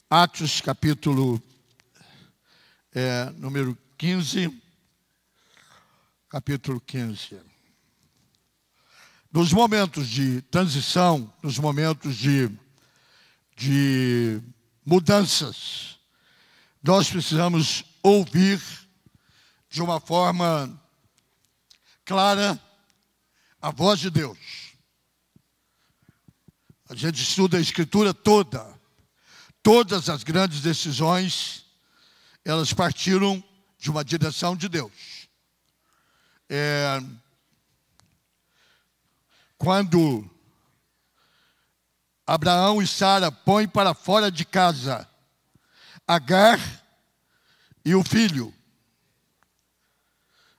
Atos capítulo número 15. Capítulo 15. Nos momentos de transição, nos momentos de mudanças, nós precisamos ouvir de uma forma clara a voz de Deus. A gente estuda a Escritura toda. Todas as grandes decisões, elas partiram de uma direção de Deus. Quando Abraão e Sara põem para fora de casa Agar e o filho,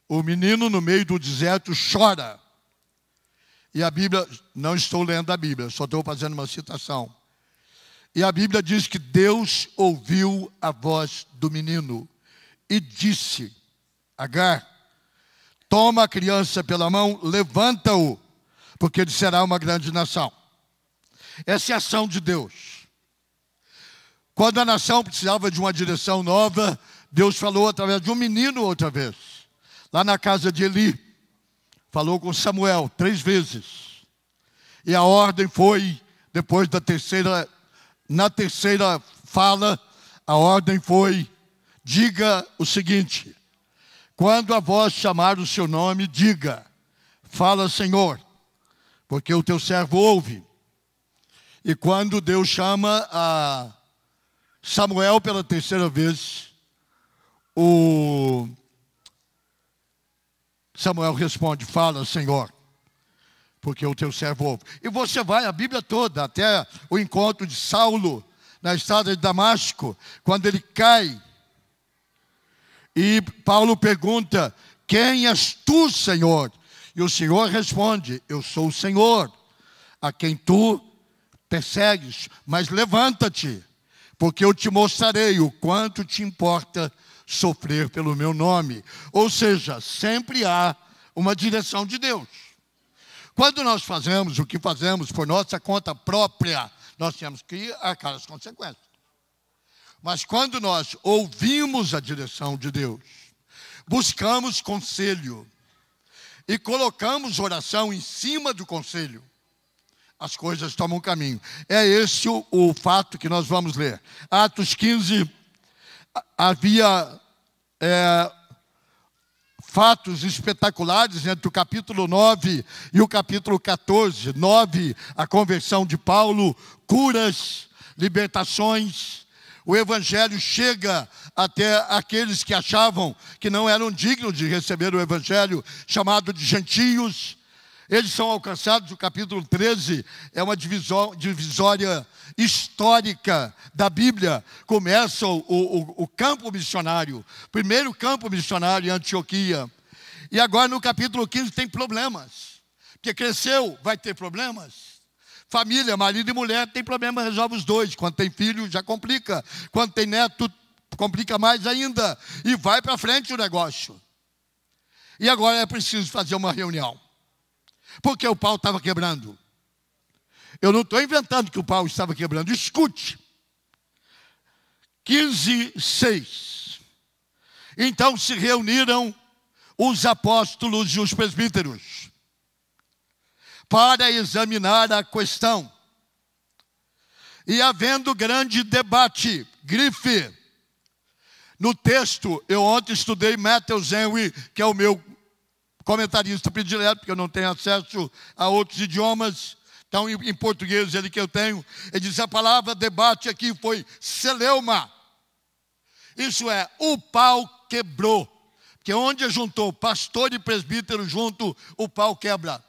o menino no meio do deserto chora. E a Bíblia, não estou lendo a Bíblia, só estou fazendo uma citação. E a Bíblia diz que Deus ouviu a voz do menino e disse: Agar, toma a criança pela mão, levanta-o, porque ele será uma grande nação. Essa é a ação de Deus. Quando a nação precisava de uma direção nova, Deus falou através de um menino outra vez. Lá na casa de Eli, falou com Samuel 3 vezes. E a ordem foi, depois na terceira fala, a ordem foi: diga o seguinte: quando a voz chamar o seu nome, diga, fala, Senhor, porque o teu servo ouve. E quando Deus chama a Samuel pela terceira vez, o Samuel responde: fala, Senhor, porque o teu servo ouve. E você vai a Bíblia toda, até o encontro de Saulo na estrada de Damasco, quando ele cai. E Paulo pergunta: quem és tu, Senhor? E o Senhor responde: eu sou o Senhor, a quem tu persegues. Mas levanta-te, porque eu te mostrarei o quanto te importa sofrer pelo meu nome. Ou seja, sempre há uma direção de Deus. Quando nós fazemos o que fazemos por nossa conta própria, nós temos que arcar as consequências. Mas quando nós ouvimos a direção de Deus, buscamos conselho e colocamos oração em cima do conselho, as coisas tomam caminho. É esse o fato que nós vamos ler. Atos 15, havia fatos espetaculares entre o capítulo 9 e o capítulo 14. 9, a conversão de Paulo, curas, libertações. O evangelho chega até aqueles que achavam que não eram dignos de receber o evangelho, chamado de gentios. Eles são alcançados. O capítulo 13 é uma divisória histórica da Bíblia. Começa o campo missionário, primeiro campo missionário em Antioquia. E agora no capítulo 15 tem problemas, porque cresceu, vai ter problemas. Família, marido e mulher, tem problema, resolve os dois. Quando tem filho, já complica. Quando tem neto, complica mais ainda. E vai para frente o negócio. E agora é preciso fazer uma reunião, porque o pau estava quebrando. Eu não estou inventando que o pau estava quebrando. Escute. 15:6. Então se reuniram os apóstolos e os presbíteros para examinar a questão. E havendo grande debate, grife. No texto, eu ontem estudei Matthew Henry, que é o meu comentarista predileto, porque eu não tenho acesso a outros idiomas. Então, em português, ele que eu tenho, ele diz: a palavra debate aqui foi celeuma. Isso é, o pau quebrou. Porque onde juntou pastor e presbítero junto, o pau quebra.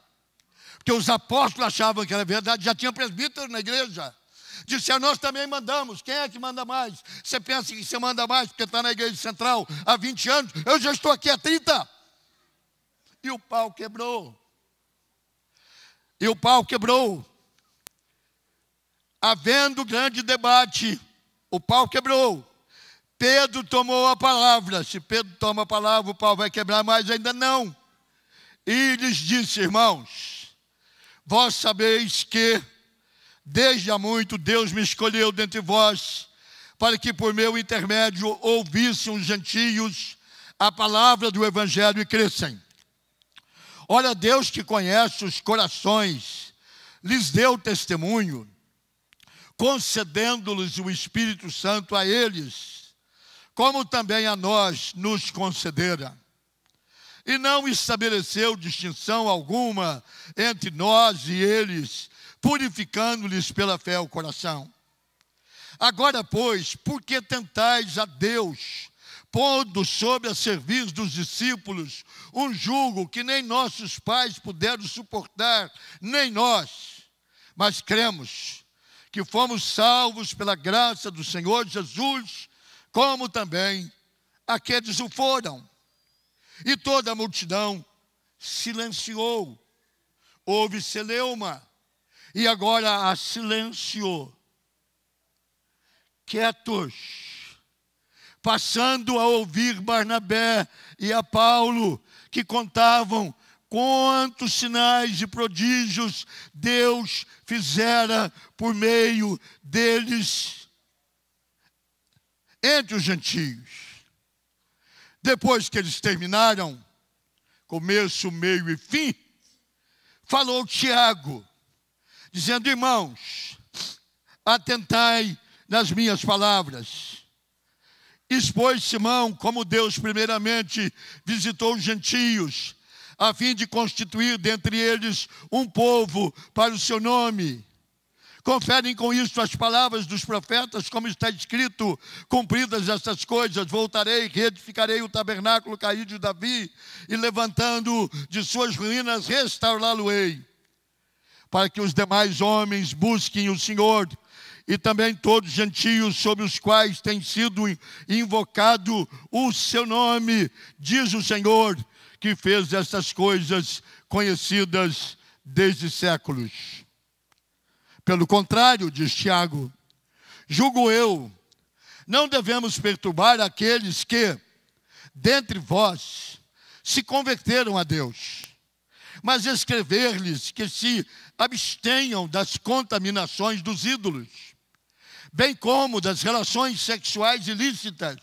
Porque os apóstolos achavam que era verdade, já tinha presbítero na igreja. Disseram: nós também mandamos. Quem é que manda mais? Você pensa que você manda mais porque está na igreja central há 20 anos? Eu já estou aqui há 30. E o pau quebrou. E o pau quebrou. Havendo grande debate, o pau quebrou. Pedro tomou a palavra. Se Pedro toma a palavra, o pau vai quebrar mais ainda não. E lhes disse: irmãos, vós sabeis que desde há muito Deus me escolheu dentre vós para que por meu intermédio ouvissem os gentios a palavra do evangelho e crescem. Ora, Deus que conhece os corações, lhes deu testemunho, concedendo-lhes o Espírito Santo a eles, como também a nós nos concedera. E não estabeleceu distinção alguma entre nós e eles, purificando-lhes pela fé o coração. Agora, pois, por que tentais a Deus, pondo sobre a serviço dos discípulos um jugo que nem nossos pais puderam suportar, nem nós, mas cremos que fomos salvos pela graça do Senhor Jesus, como também aqueles o foram. E toda a multidão silenciou, houve celeuma, e agora a silenciou, quietos, passando a ouvir Barnabé e a Paulo, que contavam quantos sinais e prodígios Deus fizera por meio deles entre os gentios. Depois que eles terminaram, começo, meio e fim, falou Tiago, dizendo: irmãos, atentai nas minhas palavras. Expôs Simão como Deus primeiramente visitou os gentios, a fim de constituir dentre eles um povo para o seu nome. Conferem com isso as palavras dos profetas, como está escrito: cumpridas estas coisas, voltarei, reedificarei o tabernáculo caído de Davi, e levantando de suas ruínas, restaurá-lo-ei, para que os demais homens busquem o Senhor, e também todos os gentios sobre os quais tem sido invocado o seu nome, diz o Senhor, que fez estas coisas conhecidas desde séculos. Pelo contrário, diz Tiago, julgo eu, não devemos perturbar aqueles que, dentre vós, se converteram a Deus, mas escrever-lhes que se abstenham das contaminações dos ídolos, bem como das relações sexuais ilícitas,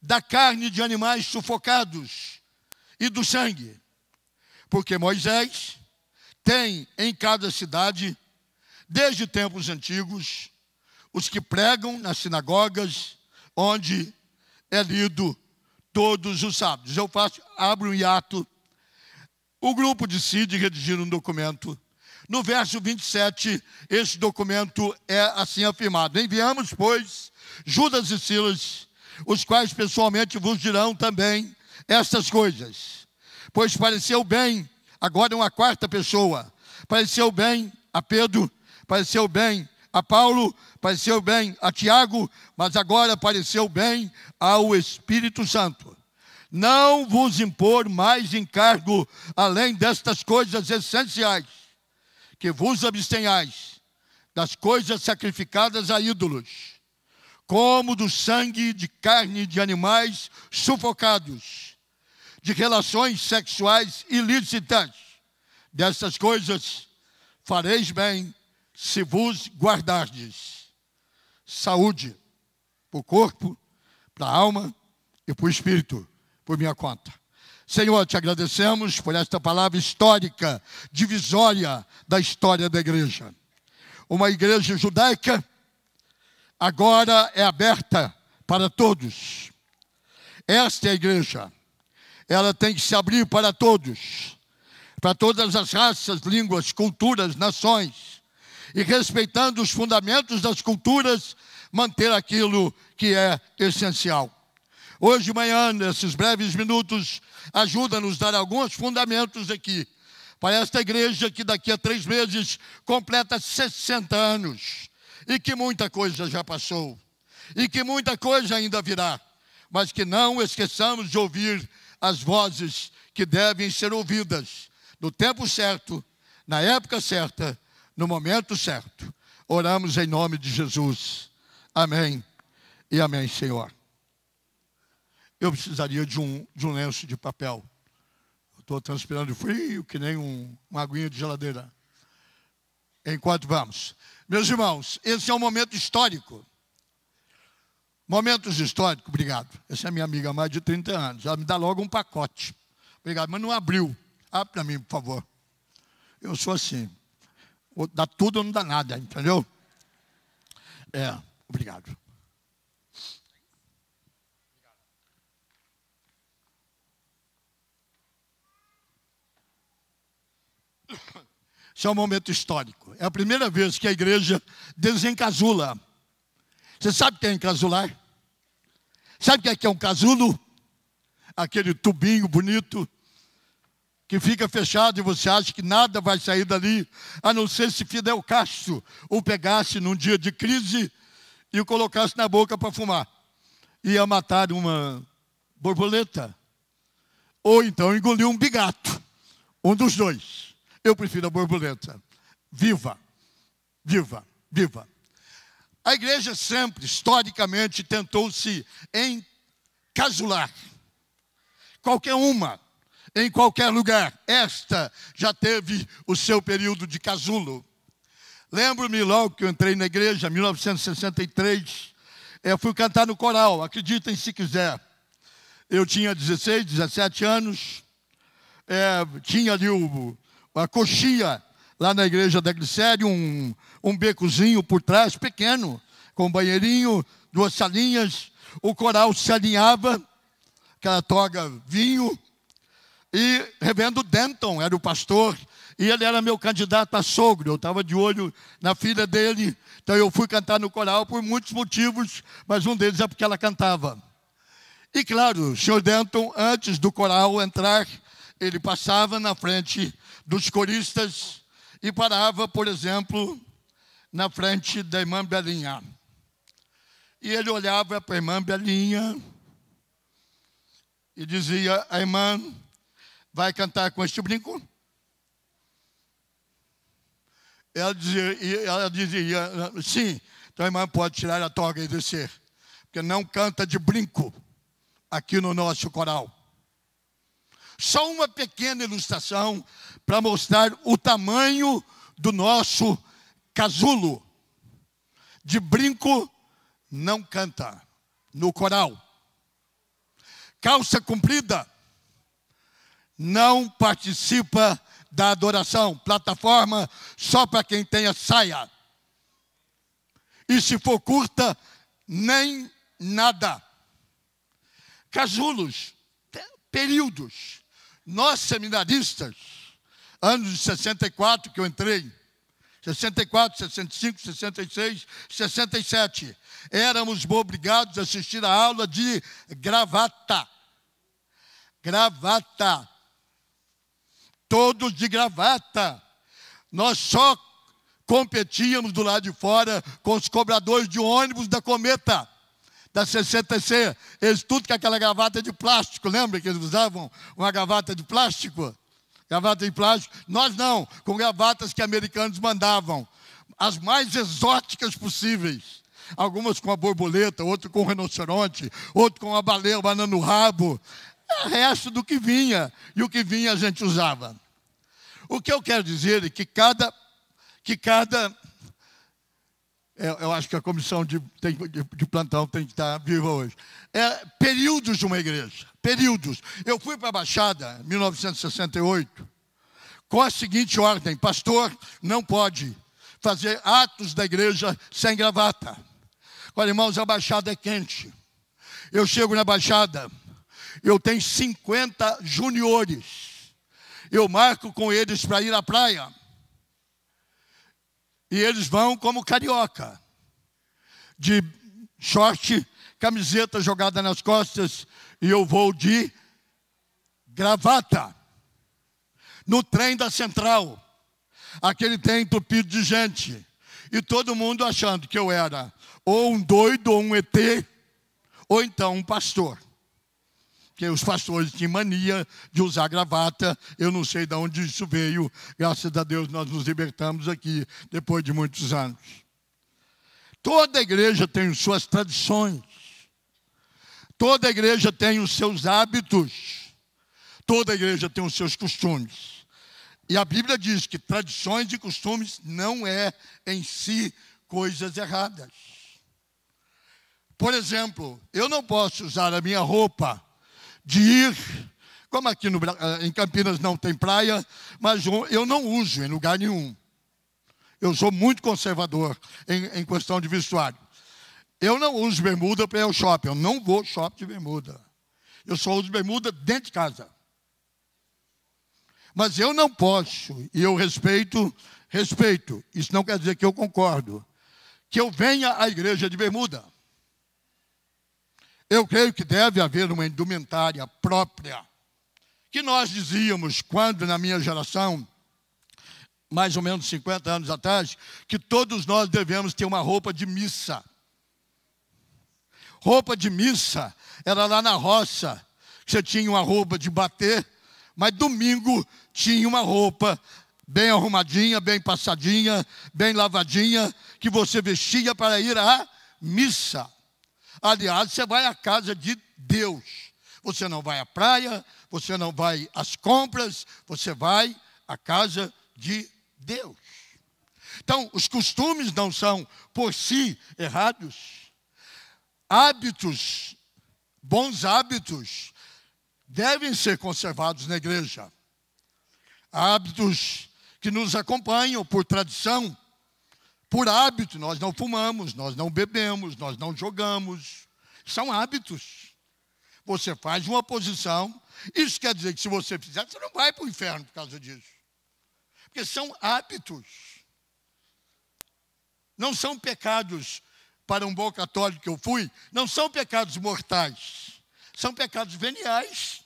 da carne de animais sufocados e do sangue, porque Moisés tem em cada cidade, desde tempos antigos, os que pregam nas sinagogas, onde é lido todos os sábados. Abro um hiato. O grupo decide redigir um documento. No verso 27, esse documento é assim afirmado: enviamos, pois, Judas e Silas, os quais pessoalmente vos dirão também estas coisas. Pois pareceu bem, agora uma quarta pessoa, pareceu bem a Pedro, pareceu bem a Paulo, pareceu bem a Tiago, mas agora pareceu bem ao Espírito Santo. Não vos impor mais encargo, além destas coisas essenciais, que vos abstenhais das coisas sacrificadas a ídolos, como do sangue de carne de animais sufocados, de relações sexuais ilícitas. Dessas coisas fareis bem se vos guardardes. Saúde para o corpo, para a alma e para o espírito, por minha conta. Senhor, te agradecemos por esta palavra histórica, divisória da história da igreja. Uma igreja judaica agora é aberta para todos. Esta é a igreja. Ela tem que se abrir para todos, para todas as raças, línguas, culturas, nações, e respeitando os fundamentos das culturas, manter aquilo que é essencial. Hoje de manhã, nesses breves minutos, ajuda-nos a dar alguns fundamentos aqui, para esta igreja que daqui a 3 meses completa 60 anos, e que muita coisa já passou, e que muita coisa ainda virá, mas que não esqueçamos de ouvir as vozes que devem ser ouvidas no tempo certo, na época certa, no momento certo. Oramos em nome de Jesus. Amém e amém, Senhor. Eu precisaria de um lenço de papel. Estou transpirando frio, que nem uma aguinha de geladeira. enquanto vamos. Meus irmãos, esse é um momento histórico. Momentos históricos, obrigado. Essa é minha amiga há mais de 30 anos. Ela me dá logo um pacote. Obrigado, mas não abriu. Abre para mim, por favor. Eu sou assim. Dá tudo ou não dá nada, entendeu? Obrigado. Esse é um momento histórico. É a primeira vez que a igreja desencasula. Você sabe o que é encasular? Sabe o que é um casulo? Aquele tubinho bonito que fica fechado e você acha que nada vai sair dali, a não ser se Fidel Castro o pegasse num dia de crise e o colocasse na boca para fumar. Ia matar uma borboleta. Ou então engolir um bigato. Um dos dois. Eu prefiro a borboleta. Viva, viva, viva. A igreja sempre, historicamente, tentou se encasular. Qualquer uma, em qualquer lugar. Esta já teve o seu período de casulo. Lembro-me logo que eu entrei na igreja, em 1963, fui cantar no coral, acreditem se quiser. Eu tinha 16, 17 anos, tinha ali a coxia lá na igreja da Glicério, um becozinho por trás, pequeno, com um banheirinho, 2 salinhas. O coral se alinhava, aquela toga vinho, e Reverendo Denton era o pastor, e ele era meu candidato a sogro. Eu estava de olho na filha dele, então eu fui cantar no coral por muitos motivos, mas um deles é porque ela cantava. E claro, o senhor Denton, antes do coral entrar, ele passava na frente dos coristas e parava, por exemplo, na frente da irmã Belinha. E ele olhava para a irmã Belinha e dizia: a irmã vai cantar com este brinco? Ela dizia, sim. Então a irmã pode tirar a toga e descer, porque não canta de brinco aqui no nosso coral. Só uma pequena ilustração para mostrar o tamanho do nosso casulo. De brinco não canta no coral. Calça comprida não participa da adoração. Plataforma só para quem tem a saia. E se for curta, nem nada. Casulos, períodos. Nós, seminaristas, anos de 64 que eu entrei, 64, 65, 66, 67, éramos obrigados a assistir a aula de gravata. Gravata. Todos de gravata. Nós só competíamos do lado de fora com os cobradores de ônibus da Cometa, da 60C. Eles tudo com aquela gravata de plástico. Lembra que eles usavam uma gravata de plástico? Gravata de plástico. Nós não, com gravatas que americanos mandavam. As mais exóticas possíveis. Algumas com a borboleta, outro com o rinoceronte, outro com a baleia banando o rabo. É o resto do que vinha. E o que vinha a gente usava. O que eu quero dizer é que eu acho que a comissão de plantão tem que estar viva hoje. Períodos de uma igreja. Períodos. Eu fui para a Baixada, em 1968, com a seguinte ordem: pastor não pode fazer atos da igreja sem gravata. Olha, irmãos, a Baixada é quente. Eu chego na Baixada, eu tenho 50 juniores. Eu marco com eles para ir à praia. E eles vão como carioca, de short, camiseta jogada nas costas, e eu vou de gravata. No trem da Central, aquele trem entupido de gente, e todo mundo achando que eu era ou um doido, ou um ET, ou então um pastor. Porque os pastores tinham mania de usar gravata. Eu não sei de onde isso veio. Graças a Deus nós nos libertamos aqui, depois de muitos anos. Toda igreja tem suas tradições. Toda igreja tem os seus hábitos. Toda igreja tem os seus costumes. E a Bíblia diz que tradições e costumes não é em si coisas erradas. Por exemplo, eu não posso usar a minha roupa de ir, como aqui em Campinas não tem praia, mas eu não uso em lugar nenhum. Eu sou muito conservador em questão de vestuário. Eu não uso bermuda para ir ao shopping. Eu não vou ao shopping de bermuda. Eu só uso bermuda dentro de casa. Mas eu não posso, e eu respeito. Isso não quer dizer que eu concordo. Que eu venha à igreja de bermuda. Eu creio que deve haver uma indumentária própria. Que nós dizíamos, quando na minha geração, mais ou menos 50 anos atrás, que todos nós devemos ter uma roupa de missa. Roupa de missa era lá na roça. Você tinha uma roupa de bater, mas domingo tinha uma roupa bem arrumadinha, bem passadinha, bem lavadinha, que você vestia para ir à missa. Aliás, você vai à casa de Deus. Você não vai à praia, você não vai às compras, você vai à casa de Deus. Então, os costumes não são por si errados. Hábitos, bons hábitos, devem ser conservados na igreja. Hábitos que nos acompanham por tradição, por hábito. Nós não fumamos, nós não bebemos, nós não jogamos. São hábitos. Você faz uma posição. Isso quer dizer que se você fizer, você não vai para o inferno por causa disso. Porque são hábitos. Não são pecados, para um bom católico que eu fui, não são pecados mortais. São pecados veniais.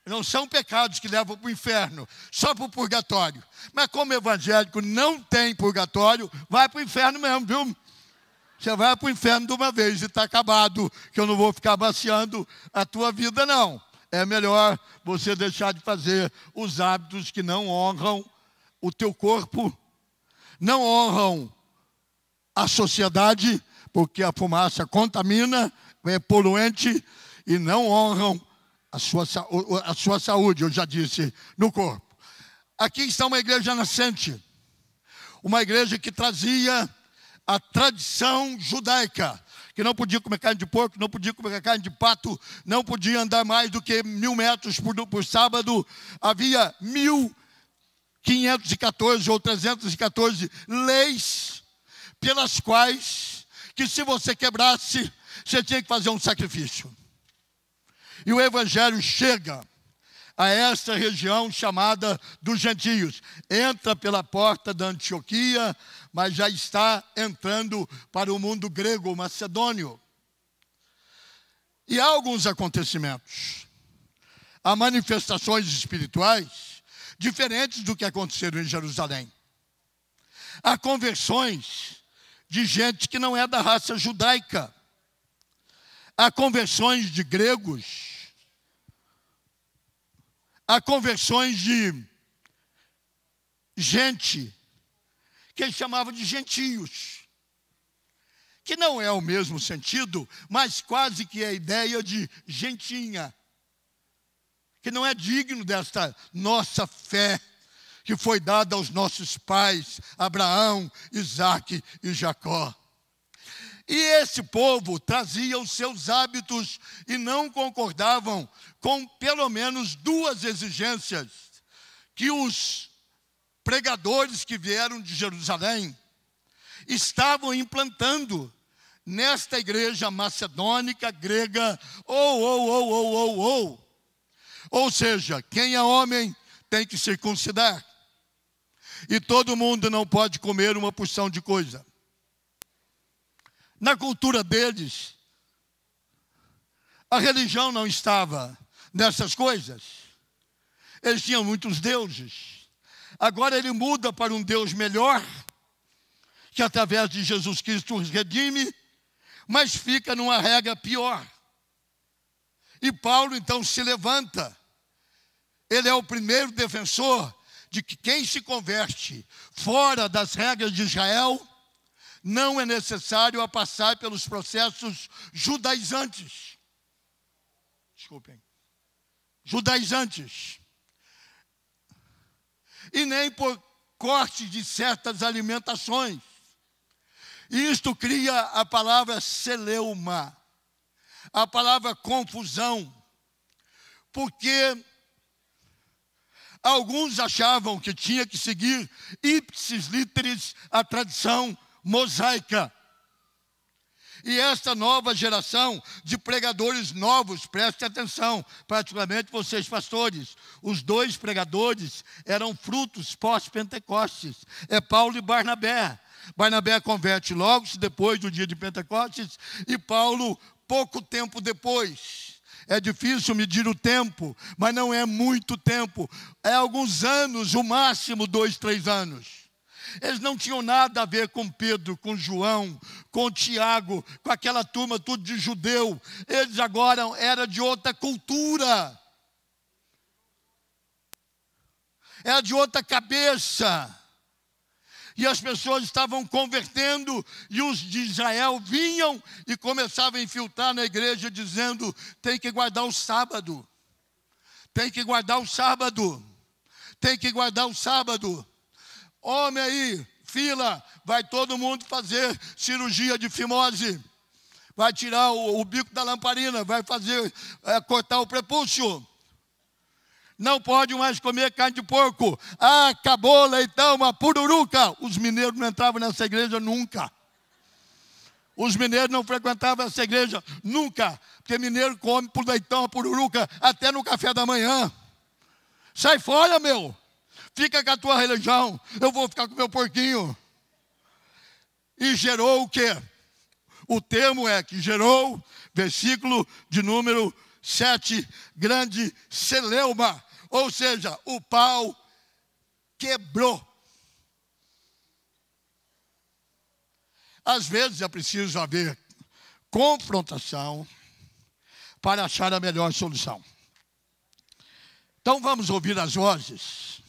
Não são pecados que levam para o inferno, só para o purgatório. Mas como evangélico não tem purgatório, vai para o inferno mesmo, viu? Você vai para o inferno de uma vez e está acabado, que eu não vou ficar baciando a tua vida, não. É melhor você deixar de fazer os hábitos que não honram o teu corpo, não honram a sociedade, porque a fumaça contamina, é poluente, e não honram a sua saúde, eu já disse, no corpo. Aqui está uma igreja nascente, uma igreja que trazia a tradição judaica, que não podia comer carne de porco, não podia comer carne de pato, não podia andar mais do que 1.000 metros por sábado. Havia 1.514 ou 314 leis pelas quais, que se você quebrasse, você tinha que fazer um sacrifício. E o evangelho chega a esta região chamada dos gentios. Entra pela porta da Antioquia, mas já está entrando para o mundo grego, macedônio. E há alguns acontecimentos. Há manifestações espirituais diferentes do que aconteceram em Jerusalém. Há conversões de gente que não é da raça judaica. Há conversões de gregos. Há conversões de gente que ele chamava de gentios, que não é o mesmo sentido, mas quase que é a ideia de gentinha, que não é digno desta nossa fé que foi dada aos nossos pais, Abraão, Isaque e Jacó. E esse povo trazia os seus hábitos e não concordavam com pelo menos duas exigências que os pregadores que vieram de Jerusalém estavam implantando nesta igreja macedônica, grega, ou seja, quem é homem tem que circuncidar. E todo mundo não pode comer uma porção de coisa. Na cultura deles, a religião não estava nessas coisas. Eles tinham muitos deuses. Agora ele muda para um Deus melhor, que através de Jesus Cristo os redime, mas fica numa regra pior. E Paulo então se levanta. Ele é o primeiro defensor de que quem se converte fora das regras de Israel não é necessário a passar pelos processos judaizantes. Desculpem. Judaizantes. e nem por corte de certas alimentações. Isto cria a palavra celeuma, a palavra confusão, porque alguns achavam que tinha que seguir ipsis literis a tradição mosaica. E esta nova geração de pregadores novos, preste atenção, particularmente vocês pastores, os dois pregadores eram frutos pós-Pentecostes, é Paulo e Barnabé. Barnabé converte logo depois do dia de Pentecostes e Paulo pouco tempo depois. É difícil medir o tempo, mas não é muito tempo, é alguns anos, o máximo 2, 3 anos. Eles não tinham nada a ver com Pedro, com João, com Tiago, com aquela turma tudo de judeu. Eles agora eram de outra cultura. Era de outra cabeça. E as pessoas estavam convertendo, e os de Israel vinham e começavam a infiltrar na igreja, dizendo, tem que guardar o sábado. Tem que guardar o sábado. Tem que guardar o sábado. Homem aí, fila, vai todo mundo fazer cirurgia de fimose. Vai tirar o bico da lamparina, vai fazer, cortar o prepúcio. Não pode mais comer carne de porco. Ah, acabou o leitão, uma pururuca. Os mineiros não entravam nessa igreja nunca. Os mineiros não frequentavam essa igreja nunca. Porque mineiro come por leitão, a pururuca, até no café da manhã. Sai fora, meu. Fica com a tua religião, eu vou ficar com o meu porquinho. E gerou o quê? O termo é que gerou, versículo de número 7, grande celeuma. Ou seja, o pau quebrou. Às vezes é preciso haver confrontação para achar a melhor solução. Então vamos ouvir as vozes.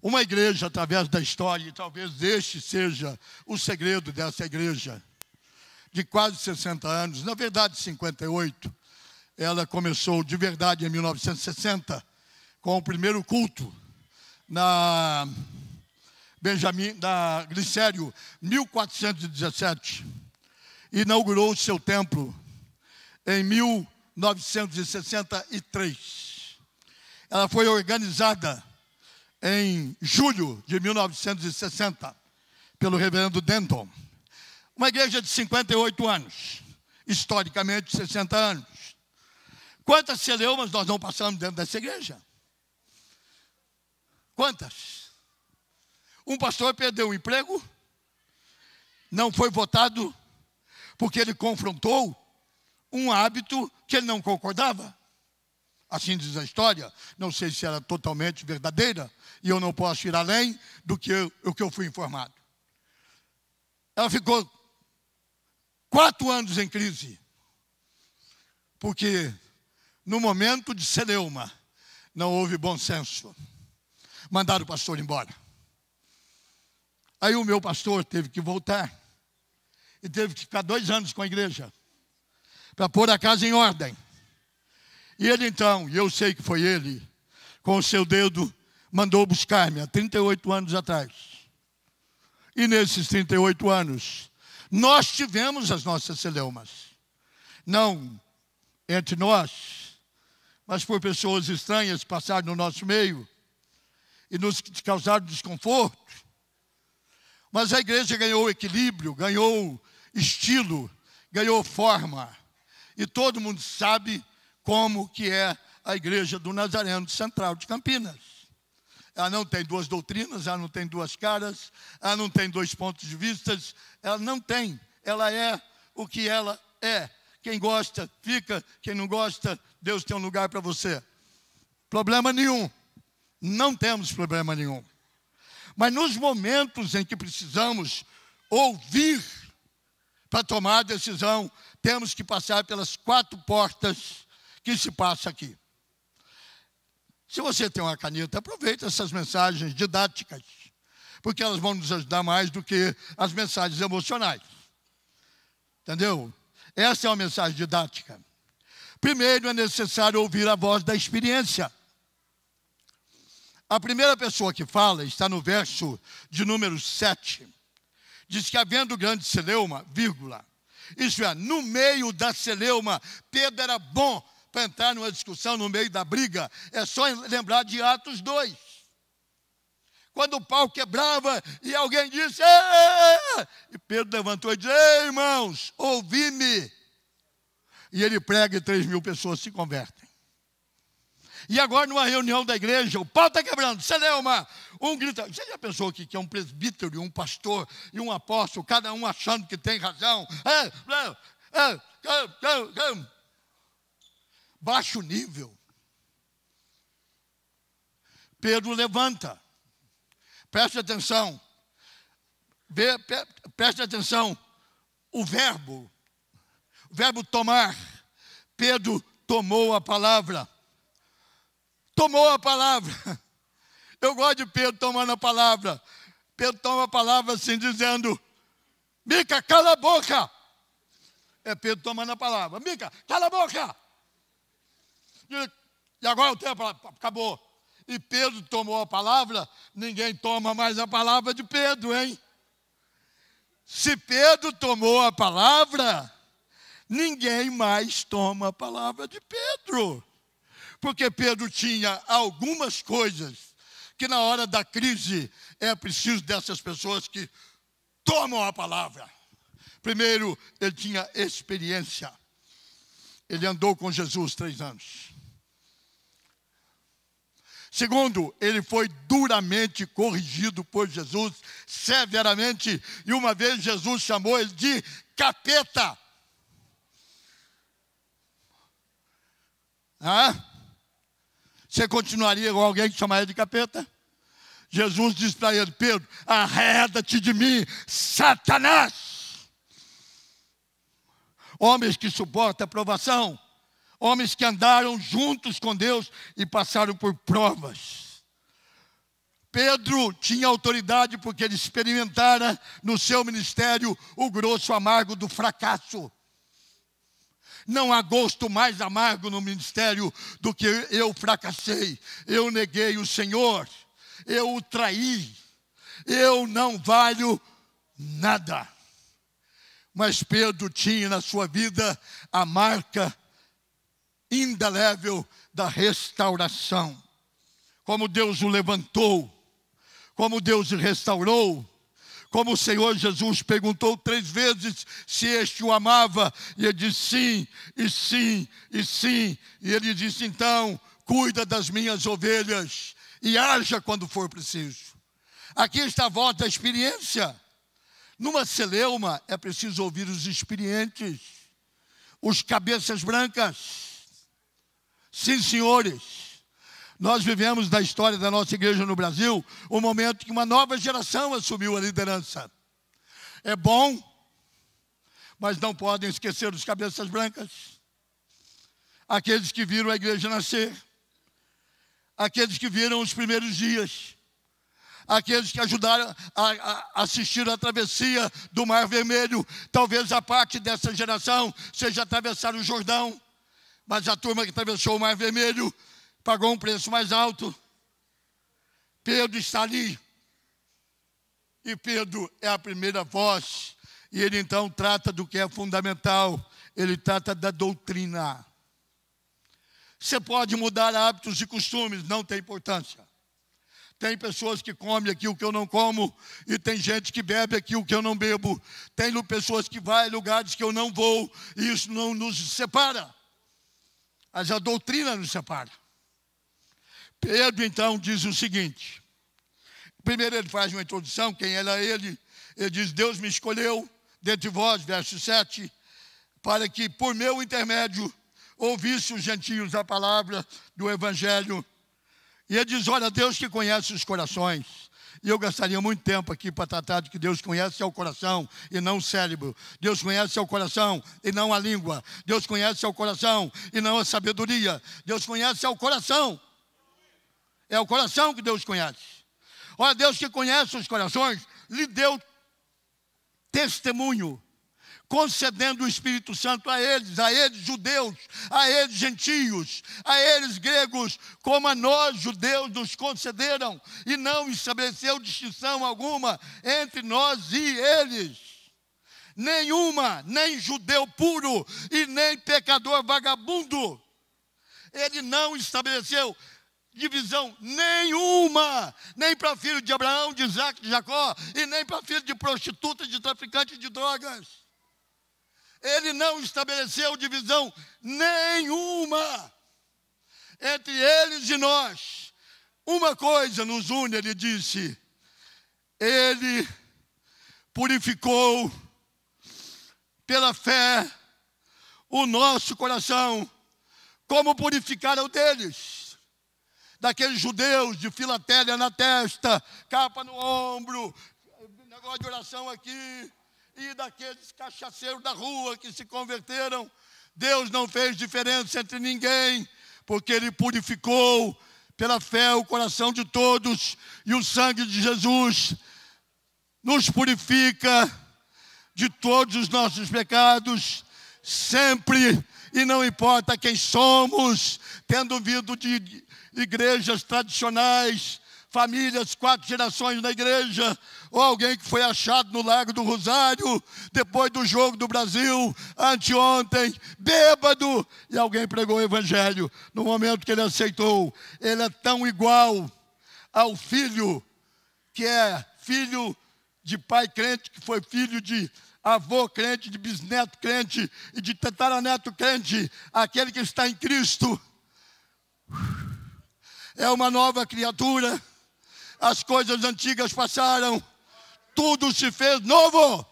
Uma igreja, através da história, e talvez este seja o segredo dessa igreja, de quase 60 anos, na verdade 58, ela começou de verdade em 1960, com o primeiro culto na Glicério, 1417. Inaugurou o seu templo em 1963. Ela foi organizada em julho de 1960, pelo reverendo Denton. Uma igreja de 58 anos, historicamente 60 anos. Quantas celeumas nós não passamos dentro dessa igreja? Quantas? Um pastor perdeu o emprego, não foi votado, porque ele confrontou um hábito que ele não concordava. Assim diz a história, não sei se era totalmente verdadeira, e eu não posso ir além do que eu fui informado. Ela ficou 4 anos em crise, porque no momento de celeuma, não houve bom senso. Mandaram o pastor embora. Aí o meu pastor teve que voltar, e teve que ficar 2 anos com a igreja, para pôr a casa em ordem. E ele então, e eu sei que foi ele, com o seu dedo, mandou buscar-me há 38 anos atrás. E nesses 38 anos, nós tivemos as nossas celeumas. Não entre nós, mas por pessoas estranhas que passaram no nosso meio e nos causaram desconforto. Mas a igreja ganhou equilíbrio, ganhou estilo, ganhou forma. E todo mundo sabe como que é a igreja do Nazareno Central de Campinas. Ela não tem 2 doutrinas, ela não tem 2 caras, ela não tem 2 pontos de vista, ela não tem. Ela é o que ela é. Quem gosta, fica. Quem não gosta, Deus tem um lugar para você. Problema nenhum. Não temos problema nenhum. Mas nos momentos em que precisamos ouvir para tomar a decisão, temos que passar pelas 4 portas que se passa aqui. Se você tem uma caneta, aproveite essas mensagens didáticas, porque elas vão nos ajudar mais do que as mensagens emocionais. Entendeu? Essa é uma mensagem didática. Primeiro, é necessário ouvir a voz da experiência. A primeira pessoa que fala está no verso de número 7. Diz que havendo grande celeuma, vírgula. Isso é, no meio da celeuma, Pedro era bom para entrar numa discussão no meio da briga. É só lembrar de Atos 2. Quando o pau quebrava e alguém disse, "Ei!" E Pedro levantou e disse, "Ei, irmãos, ouvi-me." E ele prega e 3.000 pessoas se convertem. E agora, numa reunião da igreja, o pau está quebrando, celeuma. Um grita, você já pensou que é um presbítero, um pastor e um apóstolo, cada um achando que tem razão? Baixo nível. Pedro levanta. Preste atenção. Preste atenção. O verbo tomar. Pedro tomou a palavra. Tomou a palavra. Eu gosto de Pedro tomando a palavra. Pedro toma a palavra assim, dizendo, Mica, cala a boca. É Pedro tomando a palavra. Mica, cala a boca. E agora o tempo acabou. E Pedro tomou a palavra, ninguém toma mais a palavra de Pedro, hein? Se Pedro tomou a palavra, ninguém mais toma a palavra de Pedro. Porque Pedro tinha algumas coisas que na hora da crise é preciso dessas pessoas que tomam a palavra. Primeiro, ele tinha experiência. Ele andou com Jesus 3 anos. Segundo, ele foi duramente corrigido por Jesus, severamente. E uma vez Jesus chamou ele de capeta. Você continuaria com alguém que chamaria de capeta? Jesus disse para ele, Pedro, arreda-te de mim, Satanás. Homens que suportam a provação. Homens que andaram juntos com Deus e passaram por provas. Pedro tinha autoridade porque ele experimentara no seu ministério o grosso amargo do fracasso. Não há gosto mais amargo no ministério do que eu fracassei. Eu neguei o Senhor. Eu o traí. Eu não valho nada. Mas Pedro tinha na sua vida a marca indelével da restauração. Como Deus o levantou. Como Deus o restaurou. Como o Senhor Jesus perguntou 3 vezes se este o amava. E ele disse sim, e sim, e sim. E ele disse então, cuida das minhas ovelhas e haja quando for preciso. Aqui está a voz da experiência. Numa celeuma é preciso ouvir os experientes. Os cabeças brancas. Sim, senhores. Nós vivemos na história da nossa igreja no Brasil um momento que uma nova geração assumiu a liderança. É bom, mas não podem esquecer os cabeças brancas. Aqueles que viram a igreja nascer. Aqueles que viram os primeiros dias. Aqueles que ajudaram a assistir a travessia do Mar Vermelho. Talvez a parte dessa geração seja atravessar o Jordão. Mas a turma que atravessou o Mar Vermelho pagou um preço mais alto. Pedro está ali. E Pedro é a primeira voz. E ele então trata do que é fundamental. Ele trata da doutrina. Você pode mudar hábitos e costumes, não tem importância. Tem pessoas que comem aquilo que eu não como. E tem gente que bebe aquilo que eu não bebo. Tem pessoas que vão em lugares que eu não vou. E isso não nos separa. Mas a doutrina nos separa. Pedro, então, diz o seguinte. Primeiro ele faz uma introdução, quem era ele. Ele diz, Deus me escolheu dentre vós, verso 7, para que por meu intermédio ouvisse os gentios a palavra do Evangelho. E ele diz, olha, Deus que conhece os corações. E eu gastaria muito tempo aqui para tratar de que Deus conhece o coração e não o cérebro. Deus conhece o coração e não a língua. Deus conhece o coração e não a sabedoria. Deus conhece o coração. É o coração que Deus conhece. Olha, Deus que conhece os corações, lhe deu testemunho concedendo o Espírito Santo a eles judeus, a eles gentios, a eles gregos, como a nós judeus nos concederam, e não estabeleceu distinção alguma entre nós e eles. Nenhuma, nem judeu puro e nem pecador vagabundo. Ele não estabeleceu divisão nenhuma, nem para filho de Abraão, de Isaac, de Jacó, e nem para filho de prostituta, de traficante de drogas. Ele não estabeleceu divisão nenhuma entre eles e nós. Uma coisa nos une, ele disse: ele purificou pela fé o nosso coração, como purificaram o deles. Daqueles judeus de filatélia na testa, capa no ombro, negócio de oração aqui, e daqueles cachaceiros da rua que se converteram. Deus não fez diferença entre ninguém, porque Ele purificou pela fé o coração de todos, e o sangue de Jesus nos purifica de todos os nossos pecados, sempre, e não importa quem somos, tendo vindo de igrejas tradicionais, famílias, 4 gerações na igreja, ou alguém que foi achado no Largo do Rosário, depois do jogo do Brasil, anteontem, bêbado, e alguém pregou o evangelho. No momento que ele aceitou, ele é tão igual ao filho, que é filho de pai crente, que foi filho de avô crente, de bisneto crente e de tataraneto crente, aquele que está em Cristo é uma nova criatura. As coisas antigas passaram, tudo se fez novo.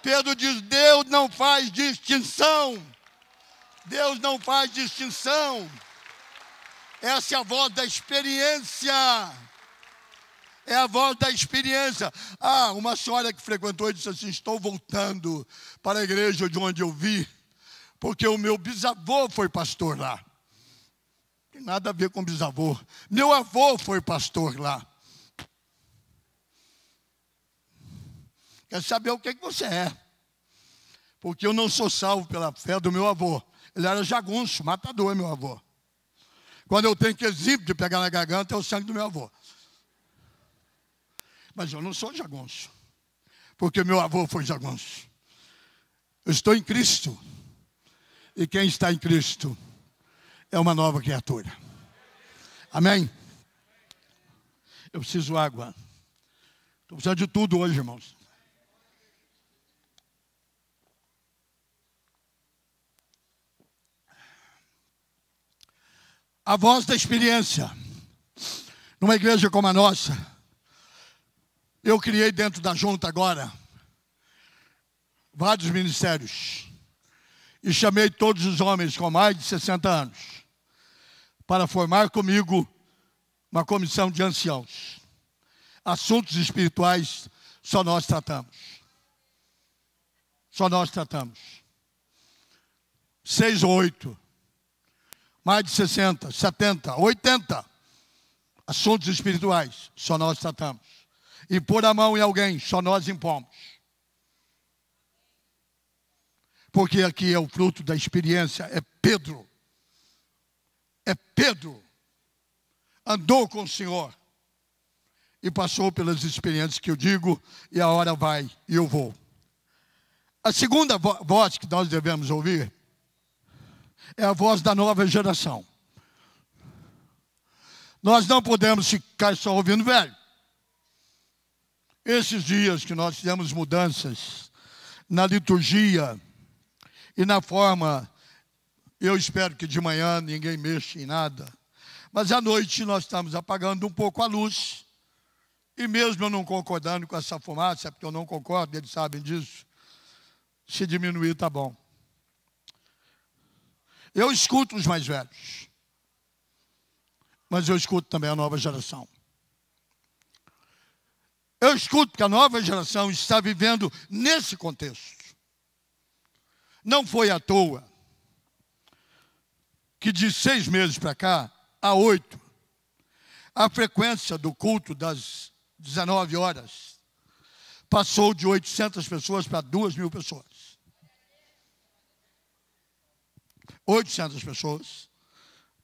Pedro diz: Deus não faz distinção. Deus não faz distinção. Essa é a voz da experiência. É a voz da experiência. Uma senhora que frequentou e disse assim: estou voltando para a igreja de onde eu vi, porque o meu bisavô foi pastor lá. Tem nada a ver com bisavô. Meu avô foi pastor lá. Quer saber o que você é? Porque eu não sou salvo pela fé do meu avô. Ele era jagunço, matador, meu avô. Quando eu tenho que exemplo de pegar na garganta, é o sangue do meu avô. Mas eu não sou jagunço, porque meu avô foi jagunço. Eu estou em Cristo. E quem está em Cristo é uma nova criatura. Amém? Eu preciso de água. Estou precisando de tudo hoje, irmãos. A voz da experiência. Numa igreja como a nossa, eu criei dentro da junta agora vários ministérios. E chamei todos os homens com mais de 60 anos para formar comigo uma comissão de anciãos. Assuntos espirituais só nós tratamos. Só nós tratamos. 6 ou 8. Mais de 60, 70, 80 assuntos espirituais só nós tratamos. E pôr a mão em alguém, só nós impomos. Porque aqui é o fruto da experiência, é Pedro. É Pedro. Andou com o Senhor. E passou pelas experiências que eu digo, e a hora vai, e eu vou. A segunda voz que nós devemos ouvir é a voz da nova geração. Nós não podemos ficar só ouvindo velho. Esses dias que nós fizemos mudanças na liturgia e na forma, eu espero que de manhã ninguém mexa em nada, mas à noite nós estamos apagando um pouco a luz, e mesmo eu não concordando com essa fumaça, porque eu não concordo, eles sabem disso, se diminuir está bom. Eu escuto os mais velhos, mas eu escuto também a nova geração. Eu escuto que a nova geração está vivendo nesse contexto. Não foi à toa que de 6 meses para cá, a 8, a frequência do culto das 19 horas passou de 800 pessoas para 2.000 pessoas. 800 pessoas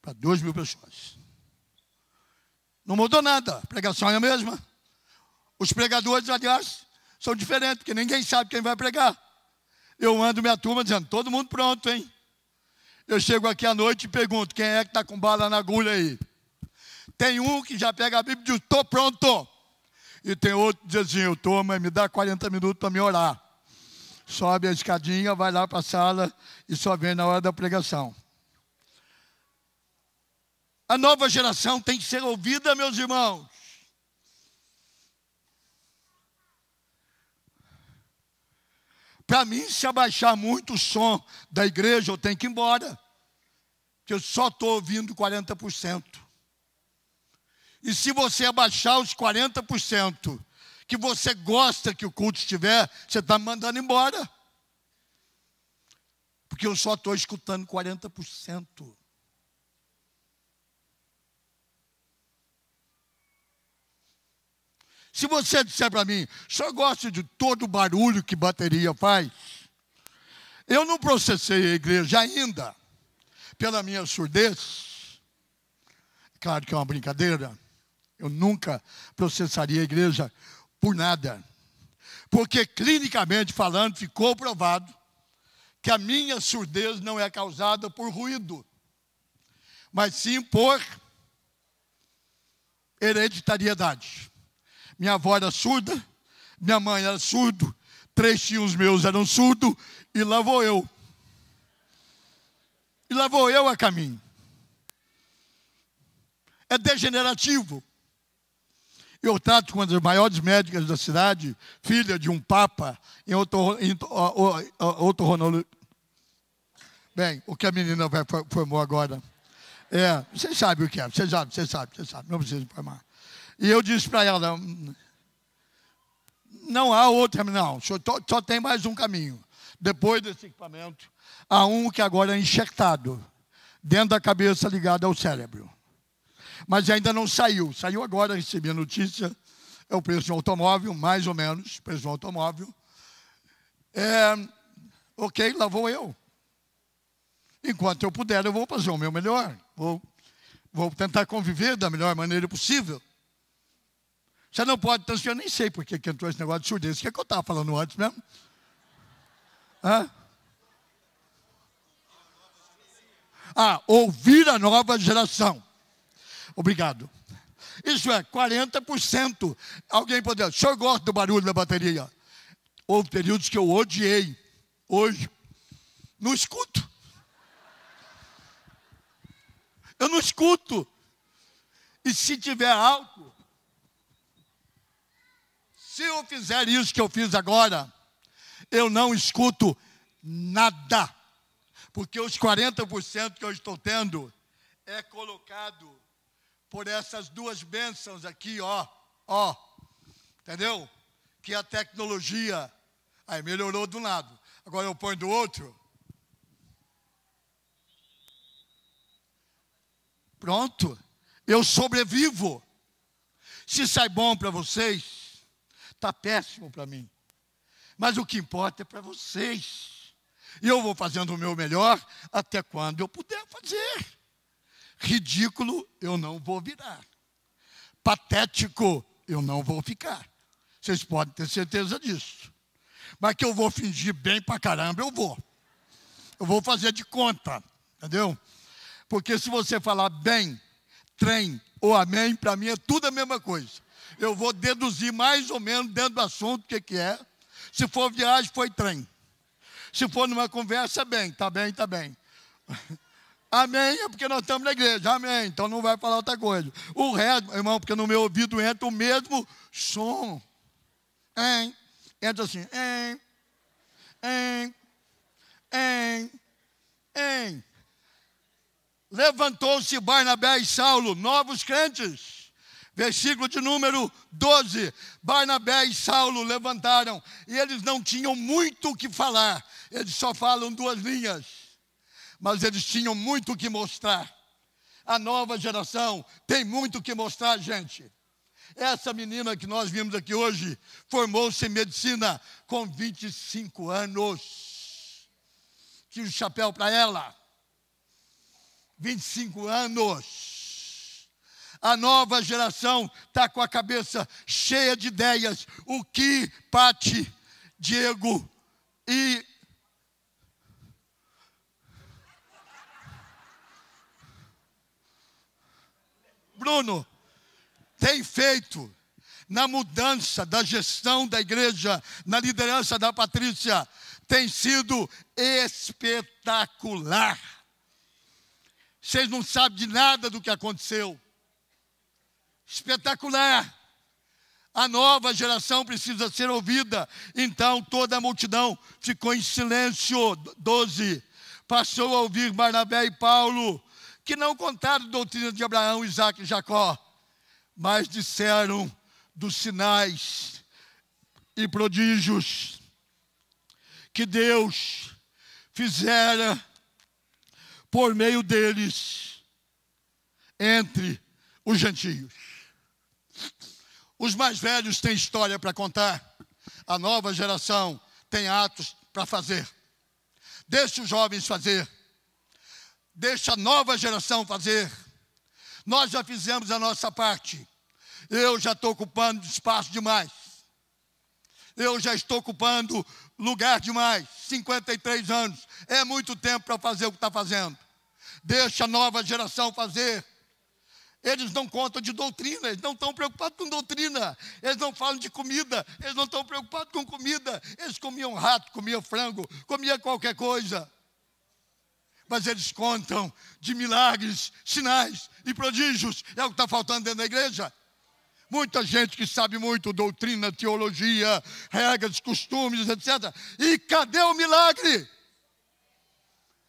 para 2.000 pessoas. Não mudou nada, a pregação é a mesma. Os pregadores, aliás, são diferentes, porque ninguém sabe quem vai pregar. Eu ando minha turma dizendo, todo mundo pronto, hein? Eu chego aqui à noite e pergunto, quem é que está com bala na agulha aí? Tem um que já pega a Bíblia e diz, estou pronto. E tem outro que diz assim, eu estou, mas me dá 40 minutos para me orar. Sobe a escadinha, vai lá para a sala e só vem na hora da pregação. A nova geração tem que ser ouvida, meus irmãos. Para mim, se abaixar muito o som da igreja, eu tenho que ir embora. Porque eu só estou ouvindo 40%. E se você abaixar os 40%, que você gosta que o culto estiver, você está me mandando embora. Porque eu só estou escutando 40%. Se você disser para mim, só gosto de todo o barulho que bateria faz, eu não processei a igreja ainda, pela minha surdez. Claro que é uma brincadeira. Eu nunca processaria a igreja por nada. Porque, clinicamente falando, ficou provado que a minha surdez não é causada por ruído, mas sim por hereditariedade. Minha avó era surda, minha mãe era surdo, 3 tios meus eram surdos, e lá vou eu. E lá vou eu a caminho. É degenerativo. Eu trato com uma das maiores médicas da cidade, filha de um papa, em otorrinolaringologia. Bem, o que a menina formou agora. Você sabe o que é, você sabe, não precisa informar. E eu disse para ela, não há outro caminho, não, só tem mais um caminho. Depois desse equipamento, há um que agora é enxertado, dentro da cabeça ligado ao cérebro. Mas ainda não saiu. Saiu agora, recebi a notícia. É o preço de um automóvel, mais ou menos, preço de um automóvel. Ok, lá vou eu. Enquanto eu puder, eu vou fazer o meu melhor. Vou tentar conviver da melhor maneira possível. Você não pode, então, eu nem sei por que entrou esse negócio de surdez. O que é que eu estava falando antes mesmo? Ouvir a nova geração. Obrigado. Isso é 40%. Alguém poderia. O senhor gosta do barulho da bateria? Houve períodos que eu odiei. Hoje, não escuto. Eu não escuto. E se tiver alto, se eu fizer isso que eu fiz agora, eu não escuto nada. Porque os 40% que eu estou tendo é colocado por essas duas bênçãos aqui, ó. Entendeu? Que a tecnologia, aí melhorou de um lado. Agora eu ponho do outro. Pronto. Eu sobrevivo. Se sai bom para vocês, está péssimo para mim. Mas o que importa é para vocês. E eu vou fazendo o meu melhor até quando eu puder fazer. Ridículo, eu não vou virar. Patético, eu não vou ficar. Vocês podem ter certeza disso. Mas que eu vou fingir bem pra caramba, eu vou. Eu vou fazer de conta, entendeu? Porque se você falar bem, trem ou amém, para mim é tudo a mesma coisa. Eu vou deduzir mais ou menos dentro do assunto o que é. Se for viagem, foi trem. Se for numa conversa, bem, tá bem, tá bem. Amém, é porque nós estamos na igreja. Amém, então não vai falar outra coisa. O resto, irmão, porque no meu ouvido entra o mesmo som. Entra assim. Levantou-se Barnabé e Saulo, novos crentes. Versículo de número 12. Barnabé e Saulo levantaram. E eles não tinham muito o que falar. Eles só falam 2 linhas. Mas eles tinham muito o que mostrar. A nova geração tem muito o que mostrar, gente. Essa menina que nós vimos aqui hoje formou-se em medicina com 25 anos. Tira o chapéu para ela. 25 anos. A nova geração está com a cabeça cheia de ideias. O que Pati, Diego e Bruno tem feito na mudança da gestão da igreja, na liderança da Patrícia, tem sido espetacular. Vocês não sabem de nada do que aconteceu. Espetacular. A nova geração precisa ser ouvida. Então toda a multidão ficou em silêncio. 12. Passou a ouvir Barnabé e Paulo, que não contaram a doutrina de Abraão, Isaque e Jacó, mas disseram dos sinais e prodígios que Deus fizera por meio deles entre os gentios. Os mais velhos têm história para contar. A nova geração tem atos para fazer. Deixa os jovens fazer. Deixa a nova geração fazer. Nós já fizemos a nossa parte. Eu já estou ocupando espaço demais. Eu já estou ocupando lugar demais. 53 anos. É muito tempo para fazer o que está fazendo. Deixa a nova geração fazer. Eles não contam de doutrina, eles não estão preocupados com doutrina. Eles não falam de comida, eles não estão preocupados com comida. Eles comiam rato, comiam frango, comiam qualquer coisa. Mas eles contam de milagres, sinais e prodígios. É o que está faltando dentro da igreja. Muita gente que sabe muito doutrina, teologia, regras, costumes, etc. E cadê o milagre?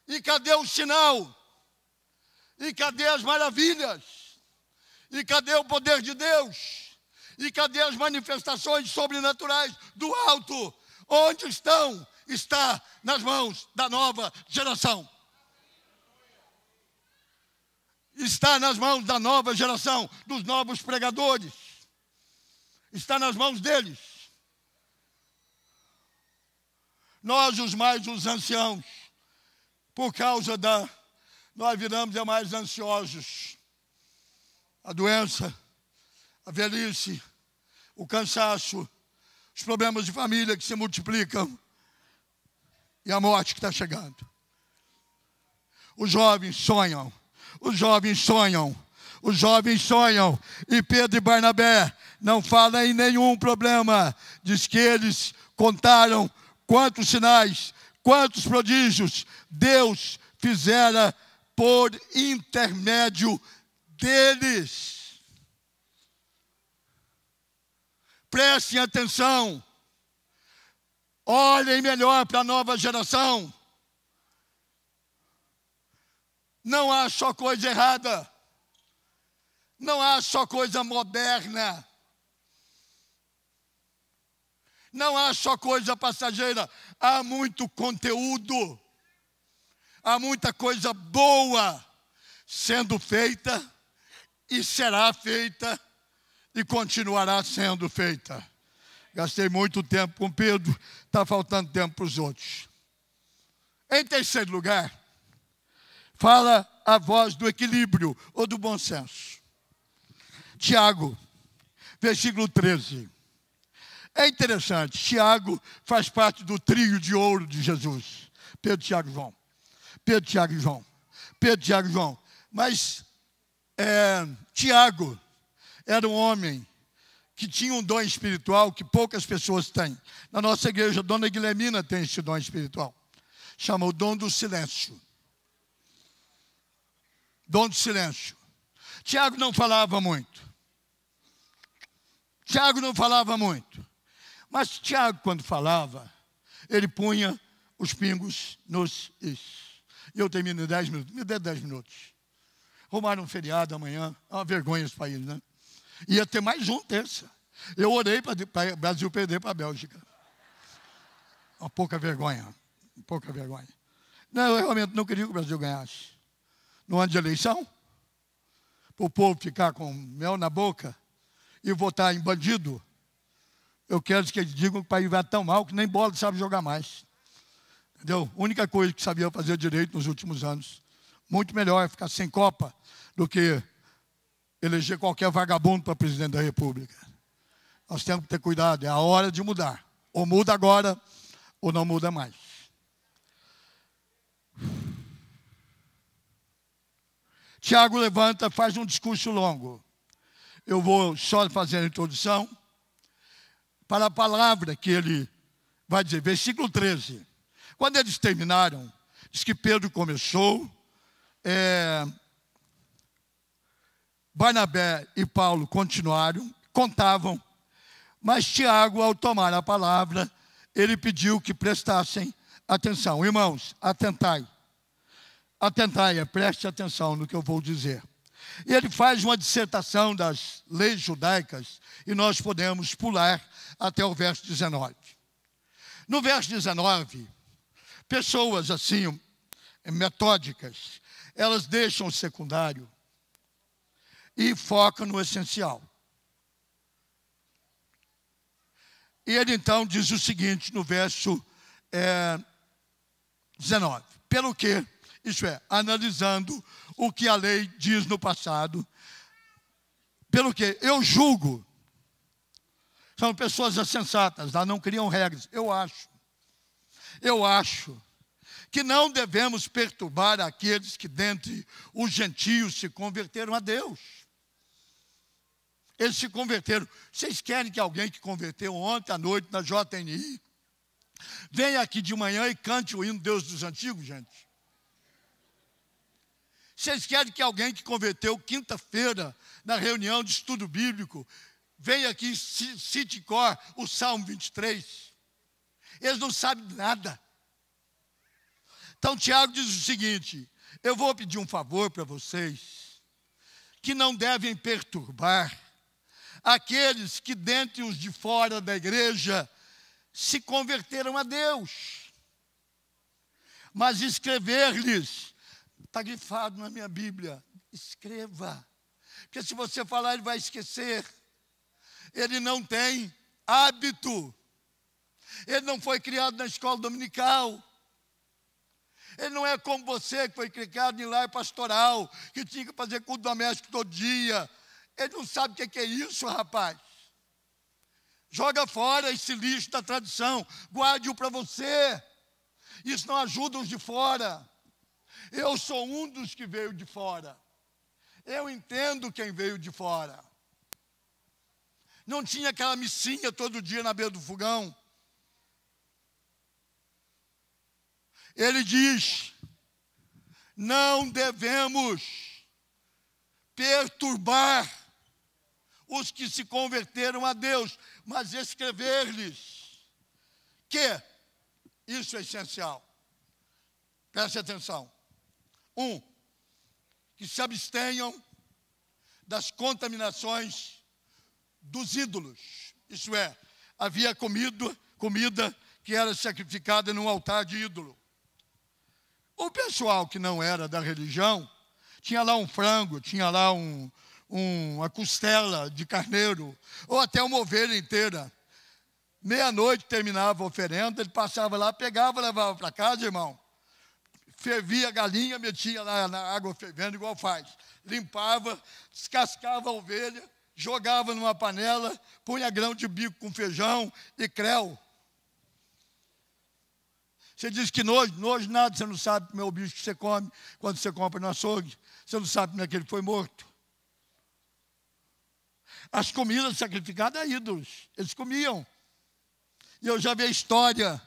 E cadê o sinal? E cadê as maravilhas? E cadê o poder de Deus? E cadê as manifestações sobrenaturais do alto? Onde estão? Está nas mãos da nova geração. Está nas mãos da nova geração, dos novos pregadores. Está nas mãos deles. Nós, os anciãos, por causa nós viramos mais ansiosos. A doença, a velhice, o cansaço, os problemas de família que se multiplicam e a morte que está chegando. Os jovens sonham. Os jovens sonham, os jovens sonham, e Pedro e Barnabé não falam em nenhum problema. Diz que eles contaram quantos sinais, quantos prodígios Deus fizera por intermédio deles. Prestem atenção, olhem melhor para a nova geração. Não há só coisa errada. Não há só coisa moderna. Não há só coisa passageira. Há muito conteúdo. Há muita coisa boa sendo feita e será feita e continuará sendo feita. Gastei muito tempo com Pedro, está faltando tempo para os outros. Em terceiro lugar, fala a voz do equilíbrio ou do bom senso. Tiago, versículo 13. É interessante, Tiago faz parte do trio de ouro de Jesus. Pedro, Tiago e João. Pedro, Tiago e João. Pedro, Tiago e João. Mas Tiago era um homem que tinha um dom espiritual que poucas pessoas têm. Na nossa igreja, a dona Guilhermina tem esse dom espiritual. Chama o dom do silêncio. Dom do silêncio. Tiago não falava muito. Tiago não falava muito. Mas Tiago, quando falava, ele punha os pingos nos is. E eu termino em 10 minutos. Me dê 10 minutos. Arrumaram um feriado amanhã. É uma vergonha esse país, né? Ia ter mais um terça. Eu orei para o Brasil perder para a Bélgica. Uma pouca vergonha. Pouca vergonha. Não, eu realmente não queria que o Brasil ganhasse. No ano de eleição, para o povo ficar com mel na boca e votar em bandido, eu quero que eles digam que o país vai tão mal que nem bola sabe jogar mais. Entendeu? A única coisa que sabia fazer direito nos últimos anos. Muito melhor é ficar sem Copa do que eleger qualquer vagabundo para presidente da República. Nós temos que ter cuidado, é a hora de mudar. Ou muda agora, ou não muda mais. Tiago levanta, faz um discurso longo. Eu vou só fazer a introdução para a palavra que ele vai dizer. Versículo 13. Quando eles terminaram, diz que Pedro começou, Barnabé e Paulo continuaram, contavam, mas Tiago, ao tomar a palavra, ele pediu que prestassem atenção. Irmãos, atentai. Atentai, preste atenção no que eu vou dizer. E ele faz uma dissertação das leis judaicas e nós podemos pular até o verso 19. No verso 19, pessoas assim, metódicas, elas deixam o secundário e focam no essencial. E ele então diz o seguinte no verso 19. Pelo que, isto é, analisando o que a lei diz no passado, pelo que eu julgo, são pessoas sensatas, lá não criam regras. Eu acho que não devemos perturbar aqueles que dentre os gentios se converteram a Deus. Eles se converteram. Vocês querem que alguém que converteu ontem à noite na JNI venha aqui de manhã e cante o hino Deus dos Antigos, gente? Vocês querem que alguém que converteu quinta-feira na reunião de estudo bíblico venha aqui e cite cor o Salmo 23? Eles não sabem nada. Então Tiago diz o seguinte: eu vou pedir um favor para vocês, que não devem perturbar aqueles que dentre os de fora da igreja se converteram a Deus, mas escrever-lhes, está grifado na minha Bíblia, escreva, porque se você falar ele vai esquecer. Ele não tem hábito, ele não foi criado na escola dominical, ele não é como você que foi criado em lar pastoral, que tinha que fazer culto doméstico todo dia. Ele não sabe o que é isso, rapaz. Joga fora esse lixo da tradição, guarde-o para você. Isso não ajuda os de fora. Eu sou um dos que veio de fora. Eu entendo quem veio de fora. Não tinha aquela missinha todo dia na beira do fogão. Ele diz: não devemos perturbar os que se converteram a Deus, mas escrever-lhes que, isso é essencial, preste atenção. Que se abstenham das contaminações dos ídolos. Isso é, havia comida que era sacrificada num altar de ídolo. O pessoal que não era da religião, tinha lá um frango, tinha lá uma costela de carneiro, ou até uma ovelha inteira. Meia-noite terminava a oferenda, ele passava lá, pegava, levava para casa, irmão. Fervia a galinha, metia lá na água fervendo, igual faz. Limpava, descascava a ovelha, jogava numa panela, punha grão de bico com feijão e creu. Você diz que nojo nada, você não sabe como é o bicho que você come quando você compra no açougue. Você não sabe como é que ele foi morto. As comidas sacrificadas a ídolos, eles comiam. E eu já vi a história,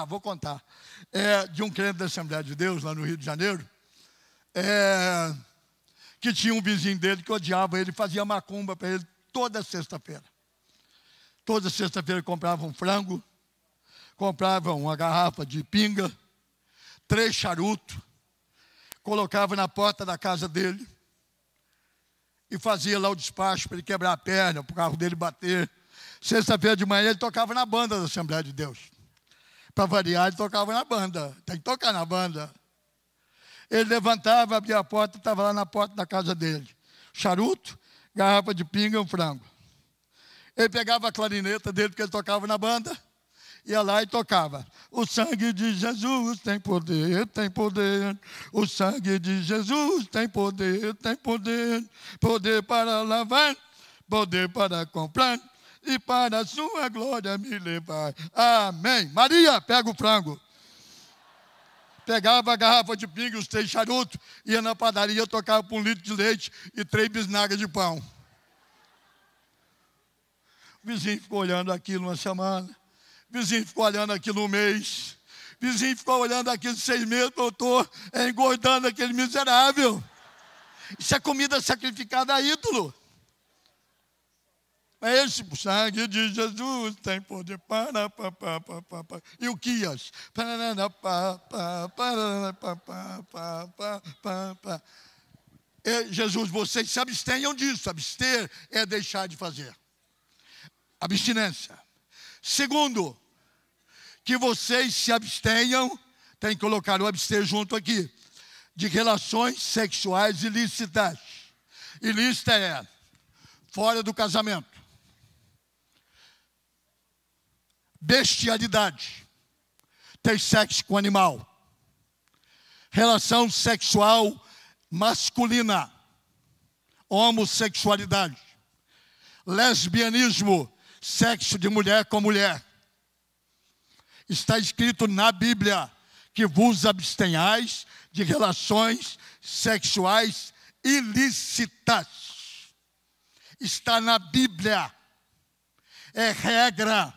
vou contar, de um crente da Assembleia de Deus, lá no Rio de Janeiro, que tinha um vizinho dele que odiava ele, fazia macumba para ele toda sexta-feira. Toda sexta-feira comprava um frango, comprava uma garrafa de pinga, 3 charutos, colocava na porta da casa dele e fazia lá o despacho para ele quebrar a perna, para o carro dele bater. Sexta-feira de manhã ele tocava na banda da Assembleia de Deus. Para variar, ele tocava na banda. Tem que tocar na banda. Ele levantava, abria a porta e estava lá na porta da casa dele. Charuto, garrafa de pinga e um frango. Ele pegava a clarineta dele, porque ele tocava na banda, ia lá e tocava. O sangue de Jesus tem poder, tem poder. O sangue de Jesus tem poder, tem poder. Poder para lavar, poder para comprar e para a sua glória me levar. Amém. Maria, pega o frango. Pegava a garrafa de pinga e os 3 charutos, ia na padaria, tocava por 1 litro de leite e 3 bisnagas de pão. O vizinho ficou olhando aquilo uma semana. O vizinho ficou olhando aquilo um mês. O vizinho ficou olhando aquilo 6 meses. Doutor, engordando aquele miserável. Isso é comida sacrificada a ídolo. É esse o sangue de Jesus tem poder para. E o Quias? Jesus, vocês se abstenham disso. Abster é deixar de fazer. Abstinência. Segundo, que vocês se abstenham, tem que colocar o abster junto aqui, de relações sexuais ilícitas. Ilícita é fora do casamento. Bestialidade. Ter sexo com animal. Relação sexual masculina. Homossexualidade. Lesbianismo. Sexo de mulher com mulher. Está escrito na Bíblia que vos abstenhais de relações sexuais ilícitas. Está na Bíblia. É regra.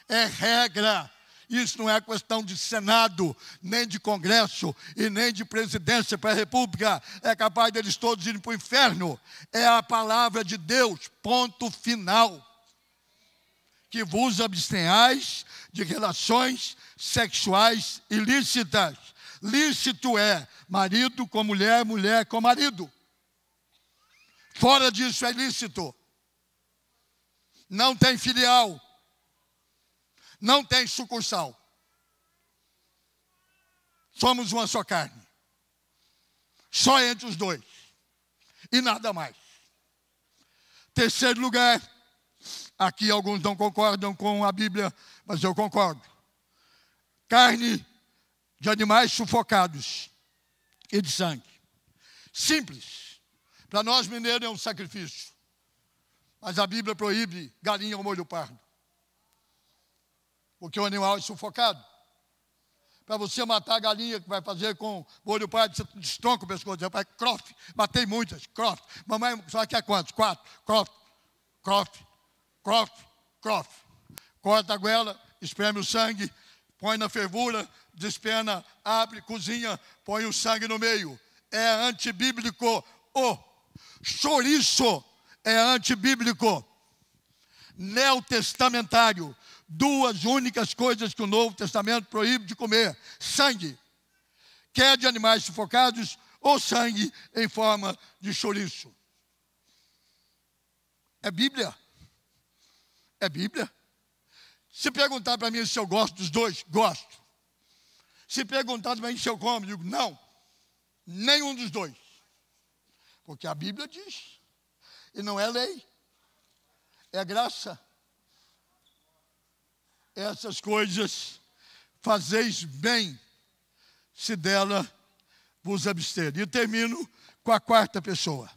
É regra. Isso não é questão de Senado, nem de Congresso e nem de presidência para a República. É capaz deles todos irem para o inferno. É a palavra de Deus, ponto final. Que vos abstenhais de relações sexuais ilícitas. Lícito é marido com mulher, mulher com marido. Fora disso é lícito. Não tem filial. Não tem sucursal. Somos uma só carne. Só entre os dois. E nada mais. Terceiro lugar, aqui alguns não concordam com a Bíblia, mas eu concordo. Carne de animais sufocados e de sangue. Simples. Para nós mineiros é um sacrifício. Mas a Bíblia proíbe galinha ao molho pardo. Porque o animal é sufocado. Para você matar a galinha que vai fazer com molho pardo, você destronca o pescoço. Você faz crofe. Matei muitas, crofe. Mamãe, só quer quantos? 4. Crofe, crofe, crofe, crofe. Corta a goela, espreme o sangue, põe na fervura, despena, abre, cozinha, põe o sangue no meio. É antibíblico. O chouriço é antibíblico. Neotestamentário. 2 únicas coisas que o Novo Testamento proíbe de comer: sangue, quer de animais sufocados, ou sangue em forma de chouriço. É Bíblia. É Bíblia. Se perguntar para mim se eu gosto dos dois, gosto. Se perguntar para mim se eu como, digo não, nenhum dos dois. Porque a Bíblia diz. E não é lei. É graça. Essas coisas fazeis bem, se dela vos abster. E termino com a 4ª pessoa.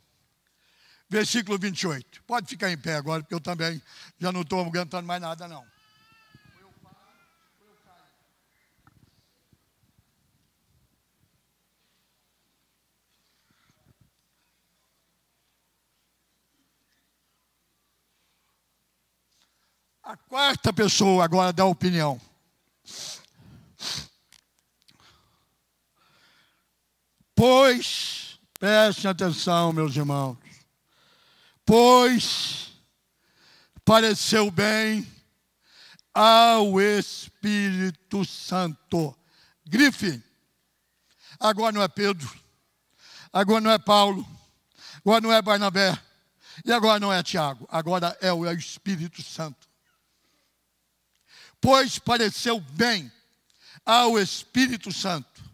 Versículo 28. Pode ficar em pé agora, porque eu também já não estou aguentando mais nada, não. A 4ª pessoa agora dá opinião. Pois, prestem atenção, meus irmãos. Pois pareceu bem ao Espírito Santo. Grife. Agora não é Pedro. Agora não é Paulo. Agora não é Barnabé. E agora não é Tiago. Agora é o Espírito Santo. Pois pareceu bem ao Espírito Santo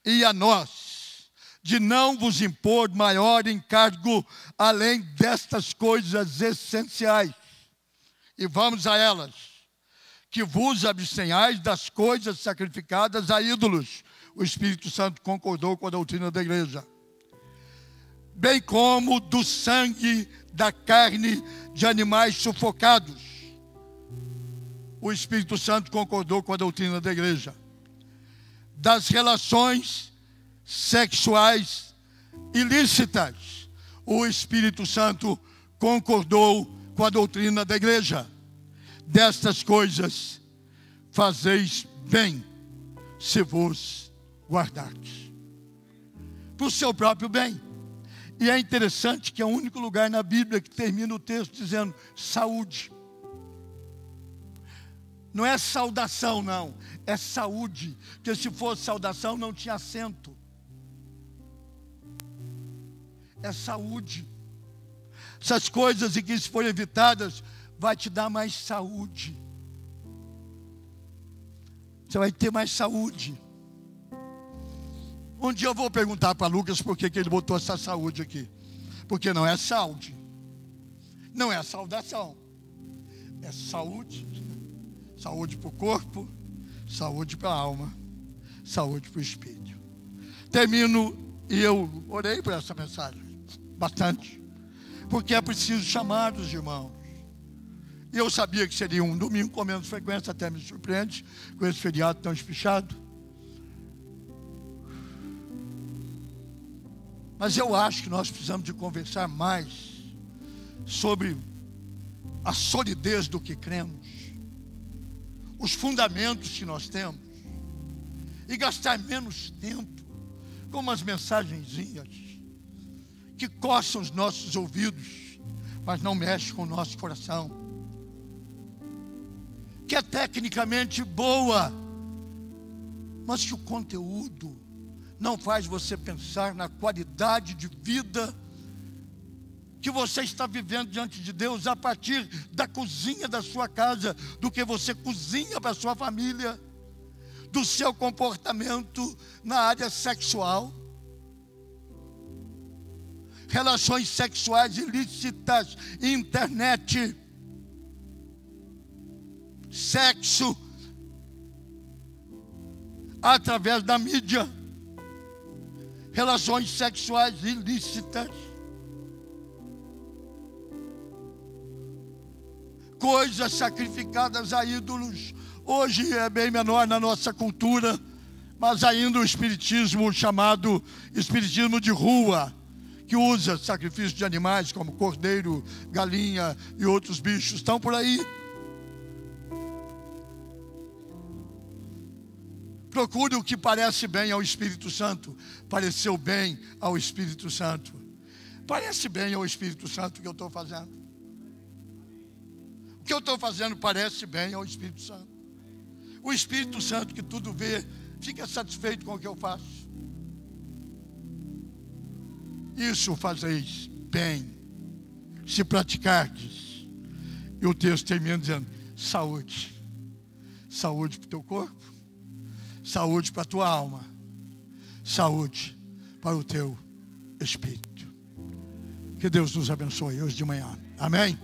e a nós de não vos impor maior encargo além destas coisas essenciais. E vamos a elas. Que vos abstenhais das coisas sacrificadas a ídolos. O Espírito Santo concordou com a doutrina da igreja. Bem como do sangue da carne de animais sufocados. O Espírito Santo concordou com a doutrina da igreja. Das relações sexuais ilícitas. O Espírito Santo concordou com a doutrina da igreja. Destas coisas fazeis bem, se vos guardardes. Para o seu próprio bem. E é interessante que é o único lugar na Bíblia que termina o texto dizendo saúde. Não é saudação, não. É saúde. Porque se fosse saudação, não tinha acento. É saúde. Essas coisas, e que se forem evitadas, vai te dar mais saúde. Você vai ter mais saúde. Um dia eu vou perguntar para Lucas por que ele botou essa saúde aqui. Porque não é saúde. Não é saudação. É saúde. Saúde para o corpo, saúde para a alma, saúde para o espírito. Termino, e eu orei por essa mensagem, bastante. Porque é preciso chamar os irmãos. E eu sabia que seria um domingo com menos frequência, até me surpreende, com esse feriado tão espichado. Mas eu acho que nós precisamos de conversar mais sobre a solidez do que cremos, os fundamentos que nós temos, e gastar menos tempo com umas mensagenzinhas que coçam os nossos ouvidos, mas não mexem com o nosso coração, que é tecnicamente boa, mas que o conteúdo não faz você pensar na qualidade de vida que você está vivendo diante de Deus a partir da cozinha da sua casa, do que você cozinha para a sua família, do seu comportamento na área sexual, relações sexuais ilícitas, internet, sexo através da mídia, relações sexuais ilícitas, coisas sacrificadas a ídolos. Hoje é bem menor na nossa cultura, mas ainda o espiritismo chamado espiritismo de rua, que usa sacrifício de animais como cordeiro, galinha e outros bichos, estão por aí. Procure o que parece bem ao Espírito Santo. Pareceu bem ao Espírito Santo. Parece bem ao Espírito Santo o que eu estou fazendo. O que eu estou fazendo parece bem ao Espírito Santo. O Espírito Santo que tudo vê, fica satisfeito com o que eu faço. Isso fazeis bem, se praticardes. E o texto termina dizendo, saúde. Saúde para o teu corpo, saúde para a tua alma, saúde para o teu espírito. Que Deus nos abençoe hoje de manhã. Amém?